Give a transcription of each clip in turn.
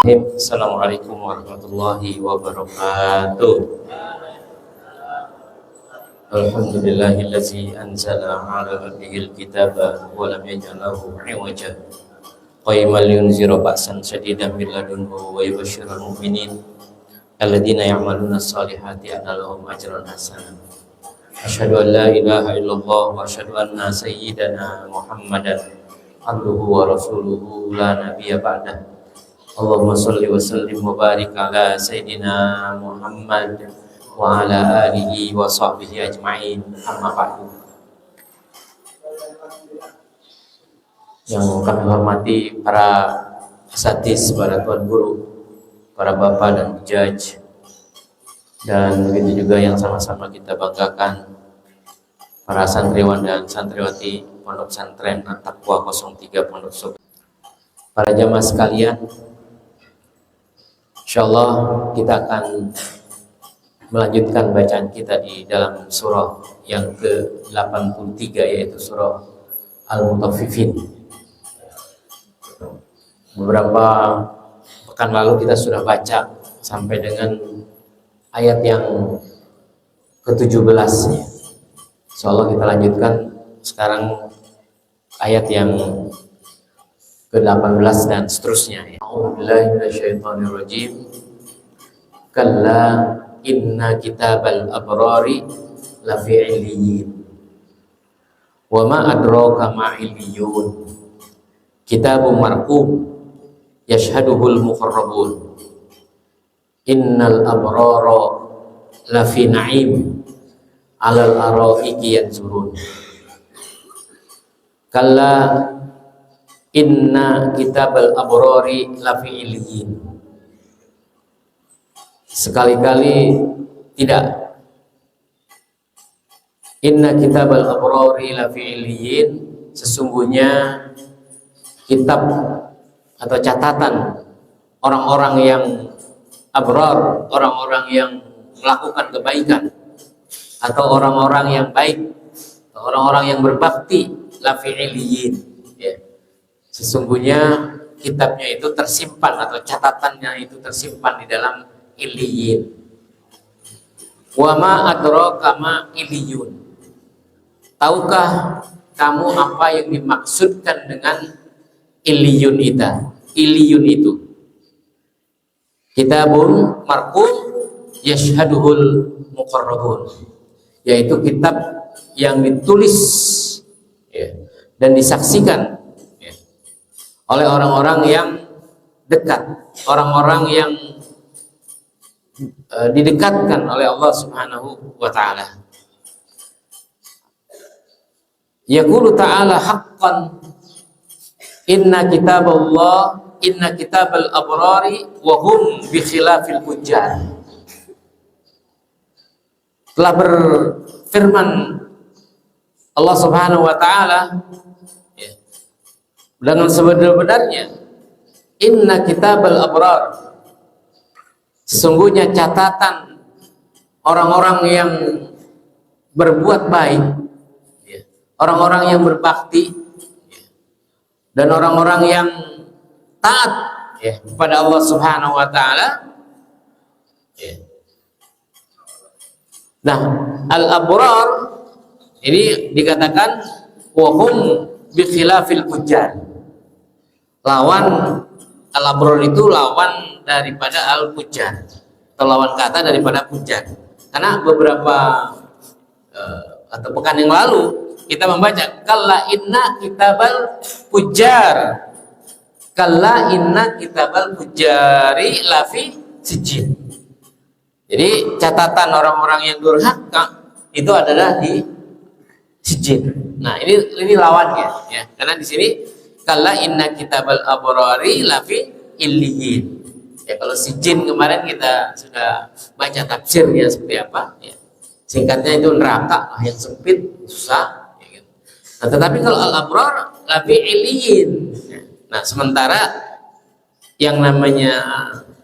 Bismillahirrahmanirrahim. Assalamualaikum warahmatullahi wabarakatuh. Alhamdulillahillazi anzala ala abdihil kitaba wa lam yaj'al lahu 'iwaja qayyiman liyunzira ba'san shadidan min ladunhu wa yubashshiral mu'minin alladzina ya'maluna as-solihati anna lahum ajran hasanan. Asyhadu an la ilaha illallah wa asyhadu anna sayyidana Muhammadan abduhu wa rasuluhu la nabiyya ba'dah. Allahumma sholli wa sallim wa barik ala sayyidina Muhammad wa ala alihi wa sahbihi ajma'in. Amma ba'du. Yang kami hormati para asatiz, para tuan guru, para bapak dan judge, dan begitu juga yang sama-sama kita banggakan, para santriwan dan santriwati Pondok Pesantren At-Taqwa 03 Pondok Sob. Para jamaah sekalian, insyaallah kita akan melanjutkan bacaan kita di dalam surah yang ke-83, yaitu surah Al-Mutaffifin. Beberapa pekan lalu kita sudah baca sampai dengan ayat yang ke-17. Insyaallah kita lanjutkan sekarang ayat yang ke-18 dan seterusnya. A'udzubillahi minasyaitonirrajim. Kalla inna kitabal abrari lafi 'illiyyin. Wa ma adraka ma 'illiyun. Kitabun marqum yashhaduhul muqarrabun. Innal abrara lafi na'im 'alal araiki yanzurun. Kalla inna kitabal abrari lafi illiyin. Sekali-kali tidak. Inna kitabal abrari lafi illiyin, sesungguhnya kitab atau catatan orang-orang yang abrar, orang-orang yang melakukan kebaikan, atau orang-orang yang baik, atau orang-orang yang berbakti, lafi illiyin, ya. Sesungguhnya kitabnya itu tersimpan atau catatannya itu tersimpan di dalam illiyin. Wa ma adraka ma illiyun. Tahukah kamu apa yang dimaksudkan dengan illiyun itu? Illiyun itu kitabun marqum yashhaduhul muqarrabun, yaitu kitab yang ditulis, ya, dan disaksikan, ya, oleh orang-orang yang dekat, orang-orang yang didekatkan oleh Allah Subhanahu wa ta'ala. Yaqulu ta'ala haqqan inna kitabal abrari wa hum bi khilafil fujjar. Telah berfirman Allah Subhanahu wa ta'ala, ya, dengan sebenar-benarnya, inna kitabal abrar, sesungguhnya catatan orang-orang yang berbuat baik, ya, orang-orang yang berbakti, ya, dan orang-orang yang taat, ya, kepada Allah Subhanahu wa ta'ala, ya. Nah, al-abrar ini dikatakan wahum bi khilafil fujjar. Lawan al-abrar itu lawan daripada al-fujjar, atau lawan kata daripada fujjar. Karena beberapa atau pekan yang lalu kita membaca kalla inna kitabal fujjar. Kalla inna kitabal fujjari lafi sijjin. Jadi catatan orang-orang yang durhaka itu adalah di sijjin. Nah, ini lawannya, ya. Karena di sini kalla inna kitabal abrari lafi illiyin. Ya, kalau sijjin kemarin kita sudah baca tafsirnya seperti apa, ya. Singkatnya itu neraka yang sempit, susah, ya, gitu. Nah, tetapi kalau al-abrar lafi illiyin. Ya. Nah, sementara yang namanya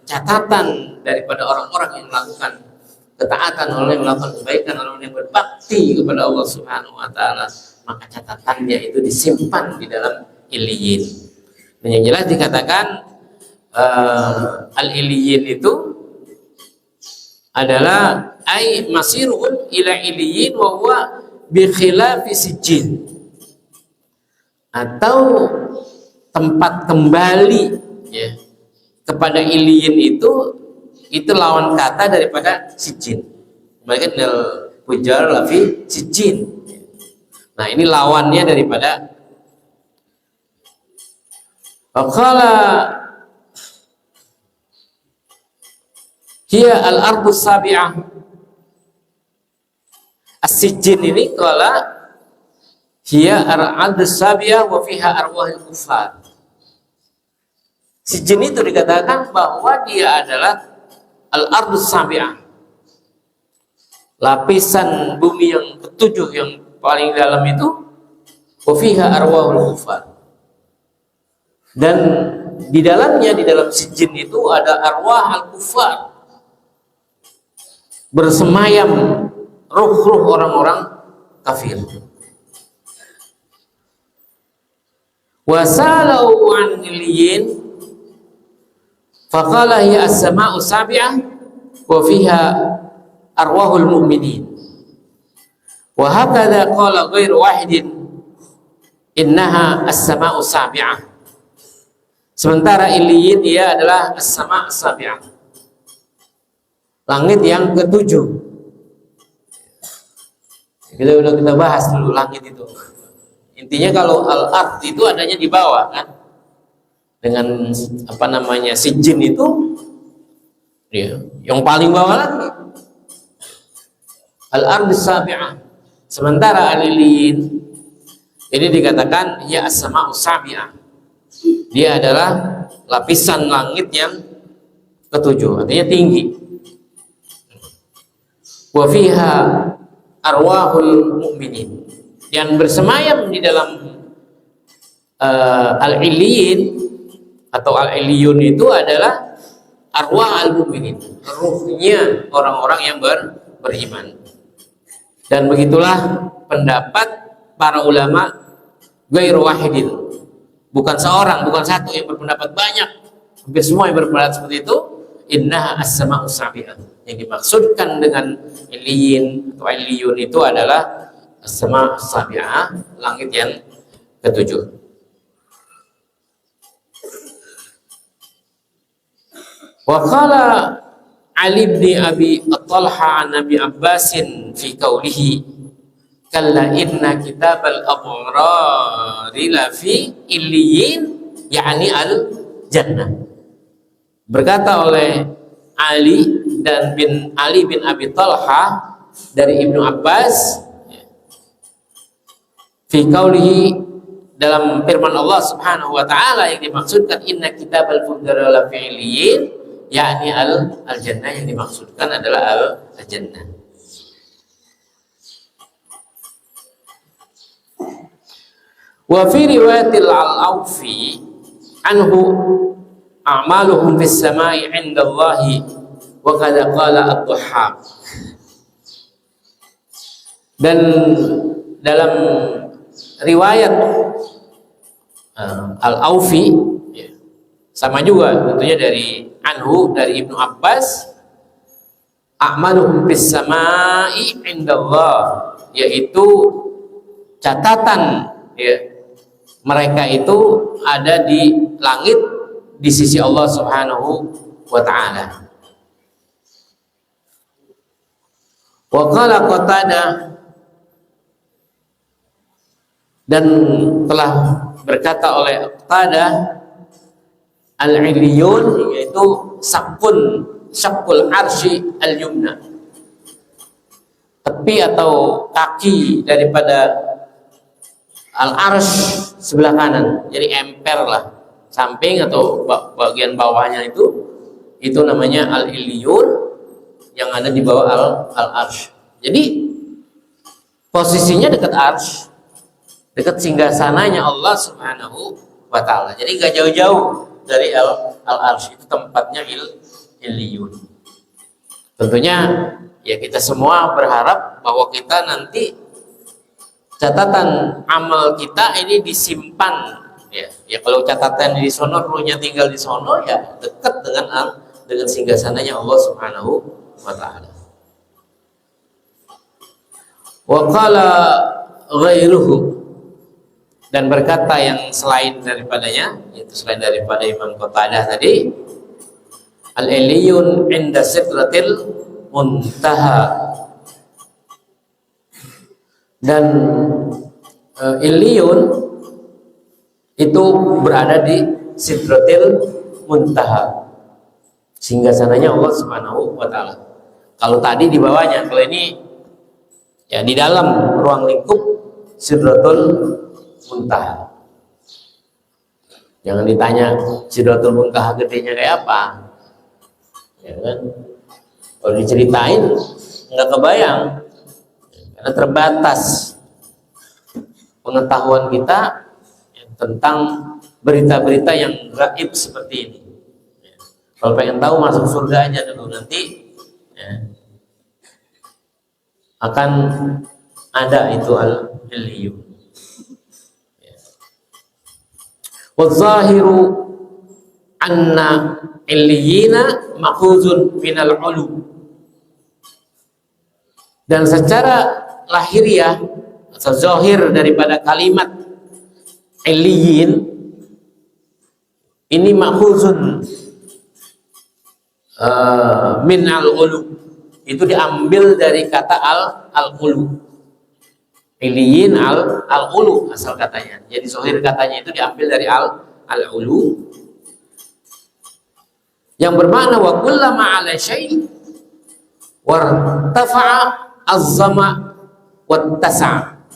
catatan daripada orang-orang yang melakukan ketaatan, orang yang melakukan kebaikan, orang yang berbakti kepada Allah Subhanahu wa ta'ala, maka catatannya itu disimpan di dalam illiyin. Dan yang jelas dikatakan al-iliyin itu adalah ay masirun ila iliyin wa huwa bi khilafi sijjin, atau tempat kembali ya kepada iliyin itu lawan kata daripada sijjin. Mereka nil pujar lafi sijjin. Nah, ini lawannya daripada qala hiya al-ardu sabi'ah. As-sijjin ini qala hiya al-ardu sabi'ah wa fiha arwahul kufar. Sijjin itu dikatakan bahwa dia adalah al-ardu sabi'ah, lapisan bumi yang ketujuh yang paling dalam itu, wa fiha arwahul kufar, dan di dalamnya, di dalam sijjin itu ada arwah al-kufar, bersemayam ruh-ruh orang-orang kafir. Wasalau an iliyin faqala hiya as-sama'u sabi'ah wa fiha arwahul mu'minin. Wa hakadha qala ghairu wahidin innaha as-sama'u sabi'ah. Sementara iliyin dia adalah as-sama' sabi'ah, langit yang ketujuh. Kita bahas dulu langit itu. Intinya kalau al-ard itu adanya di bawah kan, dengan apa namanya sijjin itu ya, yang paling bawah lagi al-ard sabi'ah. Sementara al-iliyin ini dikatakan ya as-sama'u sabi'ah, dia adalah lapisan langit yang ketujuh, artinya tinggi. Wa fiha arwahul mu'minin, yang bersemayam di dalam al-iliyin atau al-iliyun itu adalah arwah al-mu'minin, ruhnya orang-orang yang beriman. Dan begitulah pendapat para ulama ghairu wahidin, bukan seorang, bukan satu yang berpendapat, banyak, hampir semua yang berpendapat seperti itu. Innaha as-sama'u sabi'ah, yang dimaksudkan dengan iliyin atau iliyun itu adalah as-sama' sabi'ah, langit yang ketujuh. Wa qala Ali bin Abi Talha an Nabi Abbasin fi qawlihi kalla inna kitabal abrari la fi iliyin, yakni al jannah. Berkata oleh Ali bin Abi Talha dari Ibnu Abbas fi qaulihi, dalam firman Allah Subhanahu wa taala yang dimaksudkan inna kitabal fujara la fi iliyin, yakni al jannah, yang dimaksudkan adalah al jannah. Wa fi riwayatil al-Aufi anhu a'maluhum fis sama'i 'indallahi wa qad qala ad-Dhahhak. Dan dalam riwayat al-Aufi sama juga tentunya dari anhu, dari Ibnu Abbas, a'maluhum fis sama'i 'indallah, yaitu catatan ya, mereka itu ada di langit di sisi Allah Subhanahu wa ta'ala. Wa qala Qatadah, dan telah berkata oleh Qatadah, al-iliyun yaitu syakul arsy al-yumna, tepi atau kaki daripada al-arsh sebelah kanan, jadi emper lah, samping atau bagian bawahnya itu namanya al-iliyun, yang ada di bawah al-arsh. Jadi posisinya dekat arsh, dekat singgasananya Allah Subhanahu wa ta'ala. Jadi gak jauh-jauh dari al-arsh, itu tempatnya iliyun. Tentunya ya kita semua berharap bahwa kita nanti catatan amal kita ini disimpan Ya kalau catatan di sono, ruhnya tinggal di sono, ya dekat dengan singgasananya Allah Subhanahu wa taala. Wa qala ghairuhu, dan berkata yang selain daripadanya, yaitu selain daripada Imam Qatadah tadi, al-iliyun inda sidratil muntaha, dan iliyun itu berada di sidratil muntaha, singgasananya Allah Subhanahu wa taala. Kalau tadi di bawahnya, kalau ini ya di dalam ruang lingkup sidratul muntaha. Jangan ditanya sidratul muntaha gedenya kayak apa, ya kan? Kalau diceritain nggak kebayang, karena terbatas pengetahuan kita tentang berita-berita yang gaib seperti ini. Kalau pengen tahu, masuk surga aja dulu, nanti ya, akan ada itu al-iliyun. Wa zahiru anna illiyina makhuzun minal ulu, dan secara lahiriah atau zahir daripada kalimat illiyin ini makhuzun min al-ulu, itu diambil dari kata al-ulu. Iliyin al-ulu asal katanya. Jadi zahir katanya itu diambil dari al-ulu, yang bermakna wa kullama ala syai' wartafa'a azzama wattasa'a.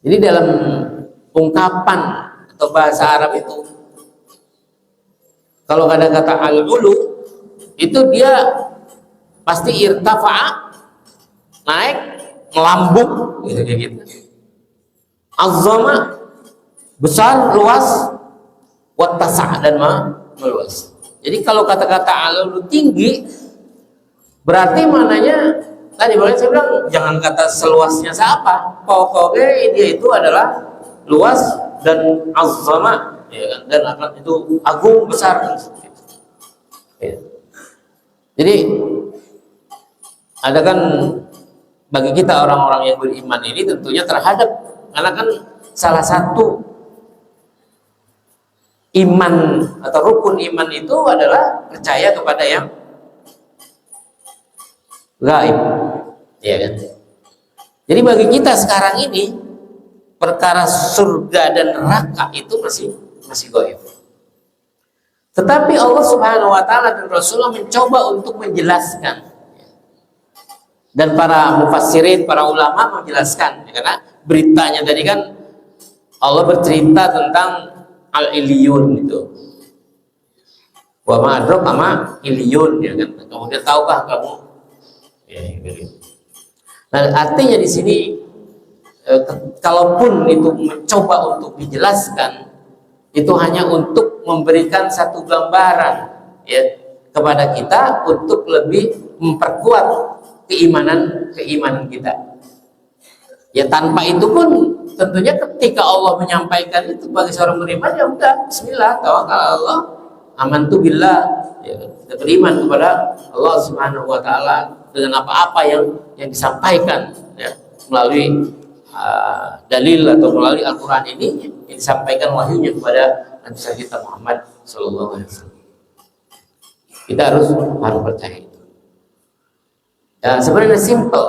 Jadi dalam ungkapan atau bahasa Arab itu, kalau ada kata al-ulu itu dia pasti irtafa'a, naik, melambung gitu, kayak gitu. Azzama, besar, luas, wattasa', dan meluas. Jadi kalau kata-kata al-ulu tinggi, berarti maknanya tadi boleh saya bilang jangan kata seluasnya siapa, pokoknya dia itu adalah luas dan azzama, ya kan? Dan akan itu agung, besar, ya. Jadi ada kan bagi kita orang-orang yang beriman ini tentunya terhadap, karena kan salah satu iman atau rukun iman itu adalah percaya kepada yang gaib, ya kan? Jadi bagi kita sekarang ini perkara surga dan neraka itu masih gaib. Tetapi Allah Subhanahu wa taala dan Rasulullah mencoba untuk menjelaskan, dan para mufassirin, para ulama menjelaskan, karena beritanya tadi kan Allah bercerita tentang al-iliyun itu. Wa ma adrak ama iliyun, ya kan? Kemudian tahukah kamu? Ya, gitu. Nah, artinya di sini kalaupun itu mencoba untuk dijelaskan, itu hanya untuk memberikan satu gambaran, ya, kepada kita untuk lebih memperkuat keimanan kita. Ya, tanpa itu pun tentunya ketika Allah menyampaikan itu bagi seorang beriman, ya udah, bismillah, tawakal Allah, amantu billah, ya, kita beriman kepada Allah Subhanahu wa taala dengan apa-apa yang disampaikan, ya, melalui dalil atau melalui Al-Qur'an ini yang disampaikan wahyunya kepada Nabi kita Muhammad sallallahu alaihi wasallam. Kita harus percaya itu. Ya, sebenarnya simple.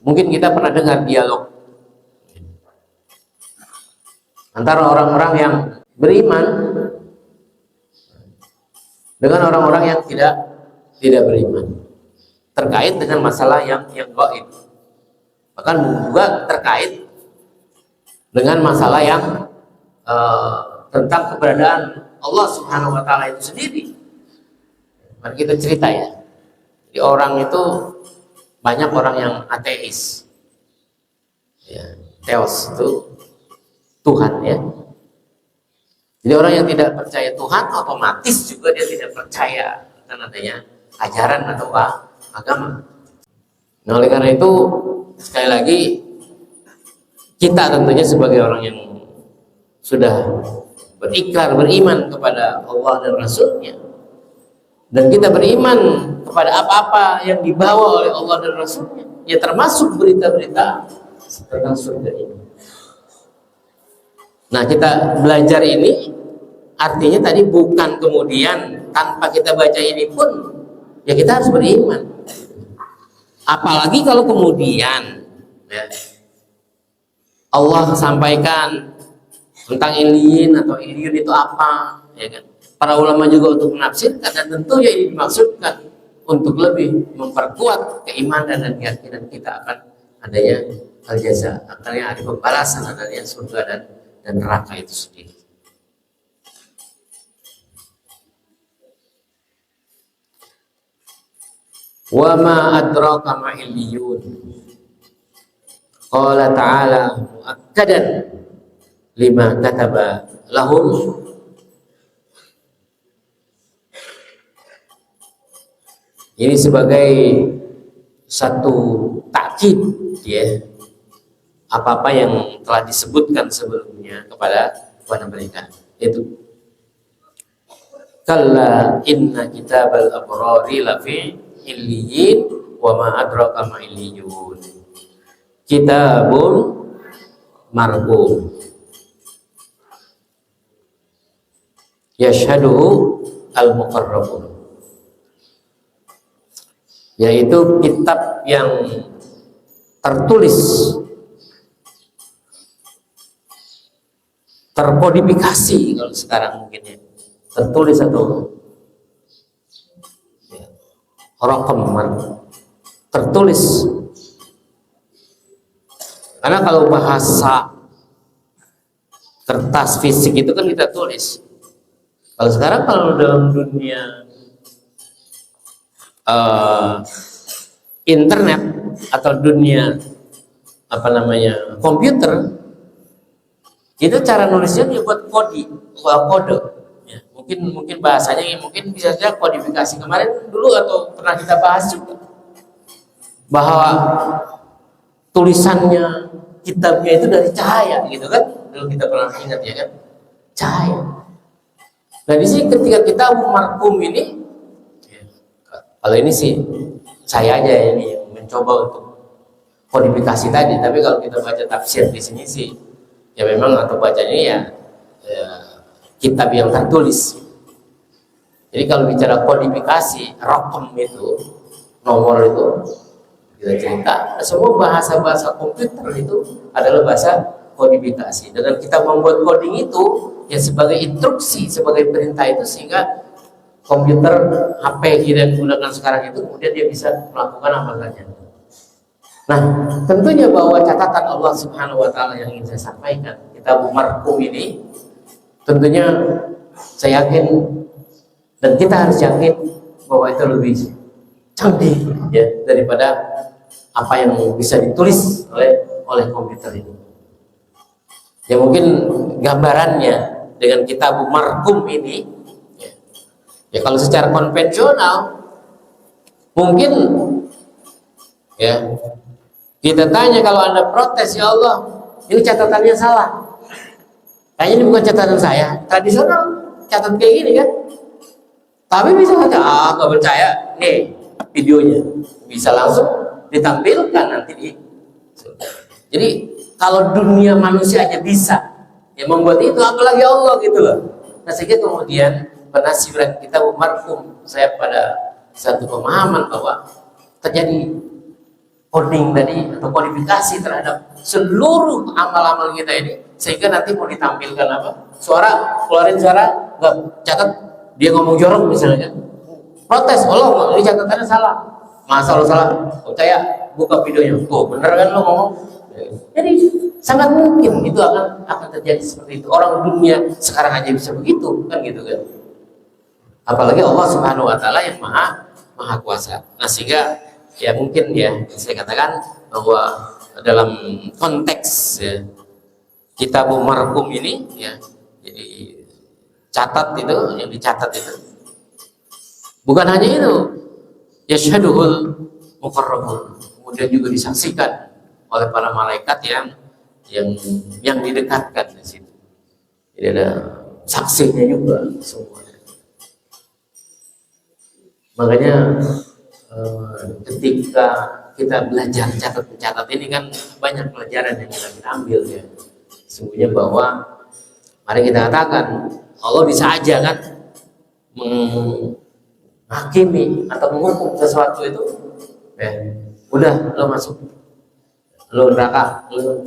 Mungkin kita pernah dengar dialog antara orang-orang yang beriman dengan orang-orang yang tidak beriman terkait dengan masalah yang gaib. Bahkan juga terkait dengan masalah yang tentang keberadaan Allah Subhanahu wa taala itu sendiri. Mari kita cerita, ya. Di orang itu banyak orang yang ateis, ya, teos itu Tuhan, ya. Jadi orang yang tidak percaya Tuhan otomatis juga dia tidak percaya dengan adanya ajaran atau agama. Nah, oleh karena itu sekali lagi kita tentunya sebagai orang yang sudah berikrar beriman kepada Allah dan Rasulnya, dan kita beriman kepada apa-apa yang dibawa oleh Allah dan Rasulnya, ya termasuk berita-berita tentang surga ini. Nah, kita belajar ini artinya tadi bukan kemudian tanpa kita baca ini pun ya kita harus beriman. Apalagi kalau kemudian ya, Allah sampaikan tentang iliyin atau iliyun itu apa, ya kan? Para ulama juga untuk menafsirkan, dan tentunya ini dimaksudkan untuk lebih memperkuat keimanan dan keyakinan kita akan adanya al-jaza, akhirnya ada pembalasan, adanya surga dan neraka itu sendiri. Wa ma adraka ma illiyun. Qala ta'ala muakkadan lima kataba lahum. Ini sebagai satu takkid ya, apa-apa yang telah disebutkan sebelumnya kepada mereka, itu kalla inna kitabal abrari lafi illiyin wa ma adraka ma illiyun kitabun marqum yashhaduhu al-muqarrabun, yaitu kitab yang tertulis, terkodifikasi kalau sekarang mungkin ya, tertulis atau ya, raqam tertulis. Karena kalau bahasa kertas fisik itu kan kita tulis. Kalau sekarang kalau dalam dunia internet atau dunia apa namanya komputer, itu cara nulisnya dibuat kode ya, mungkin bahasanya mungkin bisa saja kodifikasi. Kemarin dulu atau pernah kita bahas juga bahwa tulisannya kitabnya itu dari cahaya gitu kan, dulu kita pernah ingat ya kan, cahaya. Nah di sini ketika kita markum ini ya, kalau ini sih saya aja ini mencoba untuk kodifikasi tadi, tapi kalau kita baca tafsir di sini sih ya memang atau bacanya ya kitab yang tertulis. Jadi kalau bicara kodifikasi, raqam itu, nomor itu, kita cerita semua bahasa-bahasa komputer itu adalah bahasa kodifikasi. Dengan kita membuat coding itu ya sebagai instruksi, sebagai perintah itu, sehingga komputer HP kita yang digunakan sekarang itu kemudian dia bisa melakukan amalannya. Nah, tentunya bahwa catatan Allah Subhanahu wa taala yang ingin saya sampaikan, kitab marqum ini tentunya saya yakin dan kita harus yakin bahwa itu lebih canggih ya daripada apa yang bisa ditulis oleh komputer ini. Ya mungkin gambarannya dengan kitab marqum ini ya kalau secara konvensional mungkin ya kita tanya, kalau Anda protes, ya Allah ini catatannya salah, kayaknya ini bukan catatan saya, tradisional catat kayak gini kan, tapi bisa saja nggak percaya, nih videonya bisa langsung ditampilkan nanti di. Jadi kalau dunia manusia aja bisa ya membuat itu, apalagi Allah gitu loh. Nah sehingga kemudian penafsiran kita marqum, saya pada satu pemahaman bahwa terjadi coding tadi atau kodifikasi terhadap seluruh amal-amal kita ini, sehingga nanti mau ditampilkan apa, suara, keluarin suara, nggak catat, dia ngomong jorok misalnya kan, protes, Allah ini catatannya salah, masa lo salah, saya buka videonya, tuh bener kan lo ngomong. Jadi sangat mungkin itu akan terjadi seperti itu. Orang dunia sekarang aja bisa begitu kan, gitu kan, apalagi Allah Subhanahu wa taala yang maha kuasa. Nah sehingga ya mungkin ya saya katakan bahwa dalam konteks ya, kitab marqum ini ya, jadi catat itu, yang dicatat itu bukan hanya itu, yashhaduhul muqarrabun, kemudian juga disaksikan oleh para malaikat yang didekatkan di situ. Jadi ada saksinya juga semua. Makanya ketika kita belajar catat ini kan banyak pelajaran yang kita ambil ya. Sesungguhnya bahwa mari kita katakan Allah bisa aja kan menghakimi atau menghukum sesuatu itu, udah lo masuk, lo neraka, lo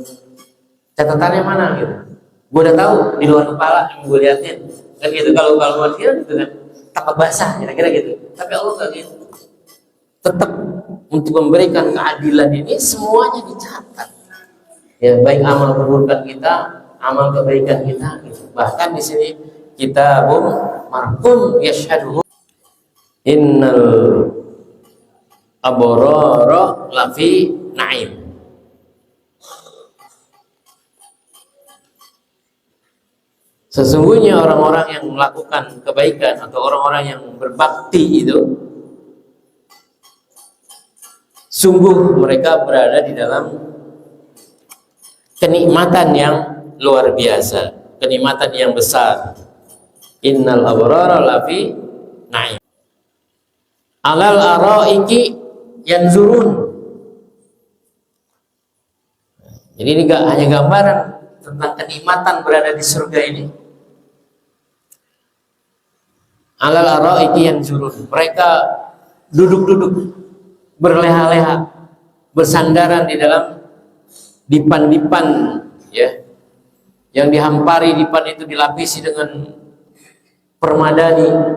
catatannya mana gitu. Gue udah tahu di luar kepala yang gue liatin kan gitu. Kalau manusia gitu kan takut basah kira-kira gitu. Tapi Allah gak gitu. Tetap untuk memberikan keadilan ini semuanya dicatat. Ya, baik amal keburukan kita, amal kebaikan kita gitu. Bahkan di sini kitabun marqum yashhaduhu innal abrara lafi na'im. Sesungguhnya orang-orang yang melakukan kebaikan atau orang-orang yang berbakti itu sungguh mereka berada di dalam kenikmatan yang luar biasa, kenikmatan yang besar. Innal abrara lafi na'im alal araiki yanzurun. Jadi ini gak hanya gambaran tentang kenikmatan berada di surga ini. Alal araiki yanzurun, mereka duduk-duduk berleha-leha, bersandaran di dalam dipan-dipan ya, yang dihampari dipan itu dilapisi dengan permadani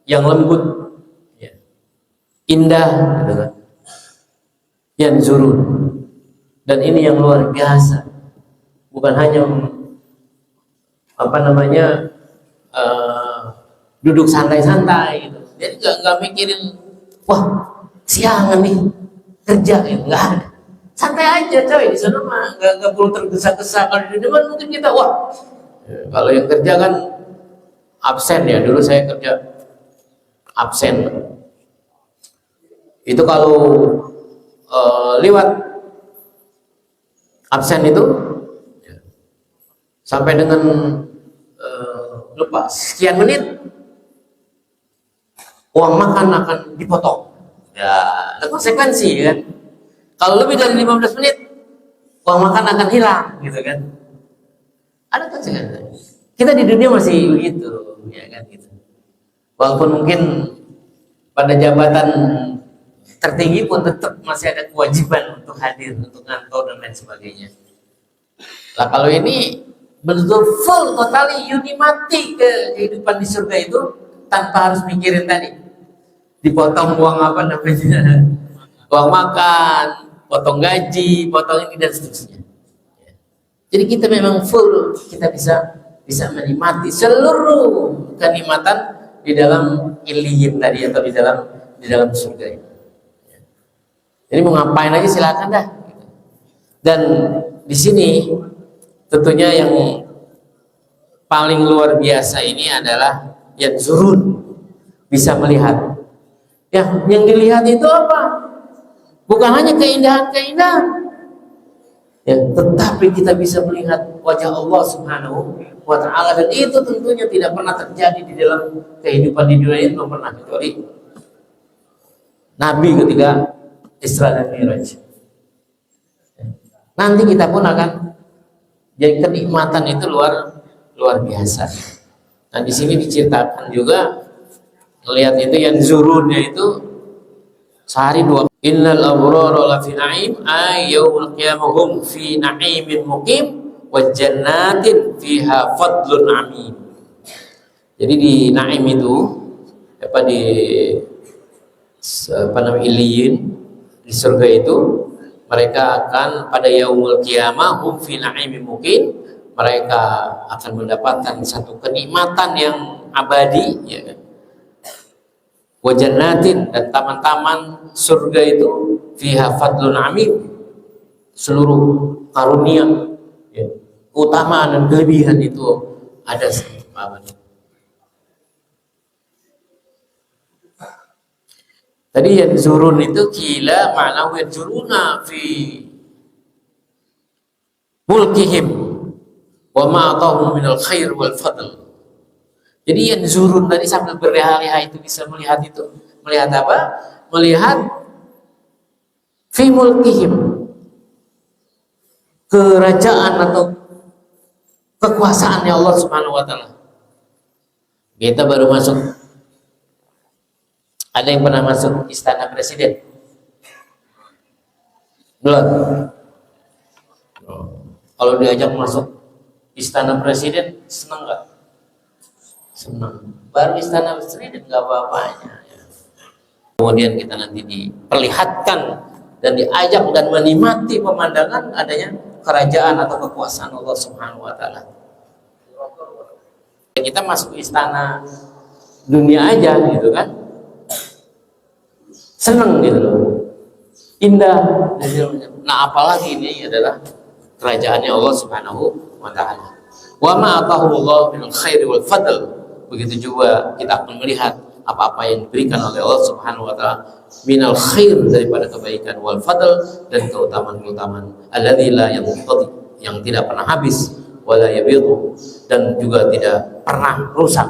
yang lembut ya, indah gitu kan. Yanzurun, dan ini yang luar biasa, bukan hanya duduk santai-santai gitu. Jadi nggak mikirin wah siangan nih kerja ya, nggak ada. Santai aja coy di sana mah, nggak perlu tergesa-gesa. Kalau di depan mungkin kita wah, kalau yang kerja kan absen ya. Dulu saya kerja absen. Itu kalau lewat absen itu sampai dengan lupa sekian menit uang makan akan dipotong. Ya, ada konsekuensi kan. Kalau lebih dari 15 menit uang makan akan hilang gitu kan. Ada konsekuensi. Kita di dunia masih begitu, ya kan gitu. Walaupun mungkin pada jabatan tertinggi pun tetap masih ada kewajiban untuk hadir, untuk ngantor dan lain sebagainya. Lah kalau ini betul full, totally unimati ke kehidupan di surga itu tanpa harus mikirin tadi dipotong uang apa namanya, uang makan, potong gaji, potong ini dan seterusnya. Jadi kita memang full, kita bisa menikmati seluruh kenikmatan di dalam iliyin tadi atau di dalam surga ini. Jadi mau ngapain aja silakan dah. Dan di sini tentunya yang paling luar biasa ini adalah yanzurun, bisa melihat. Yang dilihat itu apa? Bukan hanya keindahan-keindahan, ya, tetapi kita bisa melihat wajah Allah Subhanahu wa Ta'ala, dan itu tentunya tidak pernah terjadi di dalam kehidupan di dunia ini, belum pernah, kecuali Nabi ketika Isra dan Mi'raj. Nanti kita pun akan jadi kenikmatan itu luar biasa. Nah di sini diceritakan juga, lihat itu yang zurunnya itu sehari dua. Innal abrara lafi na'im ay yaumul qiyamah hum fi na'imin muqim wa jannatin fiha fadlun amin. Jadi di na'im itu iliyin, di surga itu mereka akan pada yaumul qiyamah hum fi na'imin muqim, mereka akan mendapatkan satu kenikmatan yang abadi ya kan. Wa jannatin, dan taman-taman surga itu fiha fadlun amin, seluruh karunia ya, keutamaan dan kelebihan itu ada apa nih. Tadi yang zurun itu kila ma'nahu yanzuruna fi mulkihim Wa ma atahum minal khair wal fadl. Jadi yang zurun tadi sambil berleha-leha itu bisa melihat itu. Melihat apa? Melihat fi mulkihim, kerajaan atau kekuasaannya Allah Subhanahu wa taala. Kita baru masuk. Ada yang pernah masuk istana presiden? Belum. Kalau diajak masuk istana presiden, senang nggak? Senang. Baru istana presiden nggak apa-apanya. Kemudian kita nanti diperlihatkan dan diajak dan menikmati pemandangan adanya kerajaan atau kekuasaan Allah Subhanahu wa taala. Kita masuk istana dunia aja gitu kan. Senang gitu loh. Indah. Nah, apalagi ini adalah kerajaannya Allah Subhanahu wa taala. Wa ma atahumullahu minal khairi wal fadl. Begitu juga kita akan melihat apa-apa yang diberikan oleh Allah Subhanahu wa taala minal khair, daripada kebaikan, wal fadl, dan keutamaan-keutamaan alladzi la yanqadi, yang tidak pernah habis, wala yabidu, dan juga tidak pernah rusak.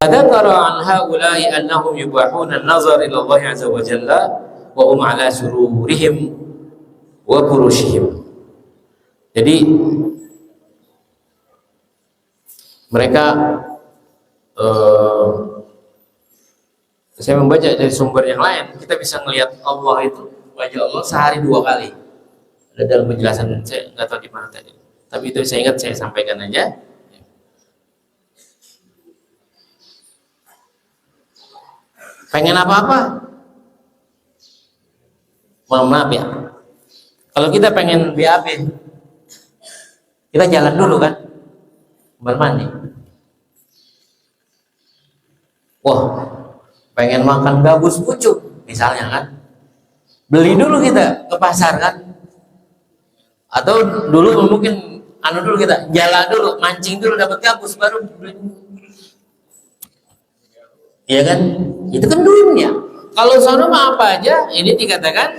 Dzakara an haula'i annahum yubahuna an-nazar ila Allah azza wa jalla wa hum ala sururihim wa furushihim. Jadi mereka saya membaca dari sumber yang lain, kita bisa melihat Allah itu, wajah Allah sehari 2 kali. Ada dalam penjelasan, saya nggak tahu di mana tadi, tapi itu saya ingat, saya sampaikan aja. Pengen apa-apa, mohon maaf ya, kalau kita pengen BAB, kita jalan dulu kan, bermandi. Wah, pengen makan gabus pucuk misalnya kan, beli dulu kita ke pasar kan, atau dulu mungkin dulu kita jalan dulu, mancing dulu, dapat gabus baru beli. Iya kan, itu kan dunia. Kalau sono mah apa aja, ini dikatakan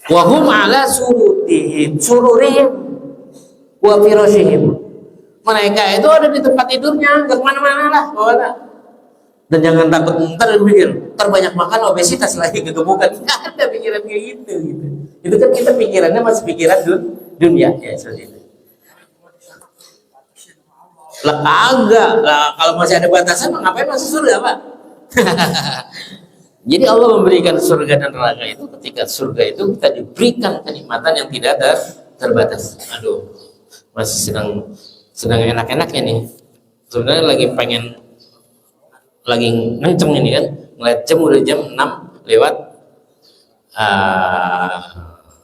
wahum ala sururihim wa firashihim. Mereka itu ada di tempat tidurnya, nggak kemana-mana lah, pokoknya. Dan jangan takut ntar mikir, ntar banyak makan obesitas lagi, kegemukan. Nggak ada pikiran kayak gitu. Itu kan kita pikirannya masih pikiran dunia ya, seperti itu. Lah kagak lah, kalau masih ada batasan ngapain masuk surga Pak? Jadi Allah memberikan surga dan neraka itu, ketika surga itu kita diberikan kenikmatan yang tidak terbatas. Aduh, masih sedang enak-enaknya nih. Sebenarnya lagi ngenceng ini kan, ngeliat jam udah jam 6 lewat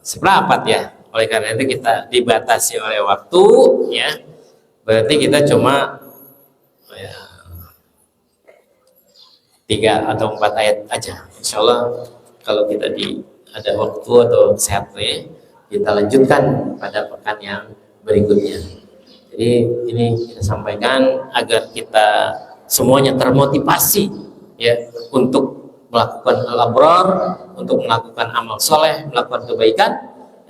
seperempat ya. Oleh karena itu kita dibatasi oleh waktu ya. Berarti kita cuma 3 atau 4 ayat aja. Insya Allah kalau kita ada waktu atau sehat ya, kita lanjutkan pada pekan yang berikutnya. Jadi ini kita sampaikan agar kita semuanya termotivasi ya untuk melakukan al-abrar, untuk melakukan amal soleh, melakukan kebaikan,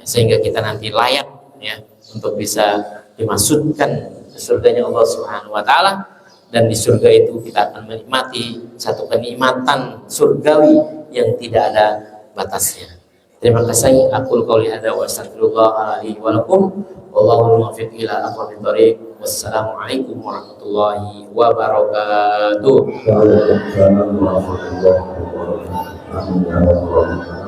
sehingga kita nanti layak ya untuk bisa dimasukkan ke surganya Allah Subhanahu wa taala, dan di surga itu kita akan menikmati satu kenikmatan surgawi yang tidak ada batasnya. Terima kasih. Aku qouli hadza wa astaghfirullah li wa lakum. Wallahu muwaffiq ila aqwamit thoriq. Wassalamualaikum warahmatullahi wabarakatuh. Waalaikumsalam warahmatullahi wabarakatuh.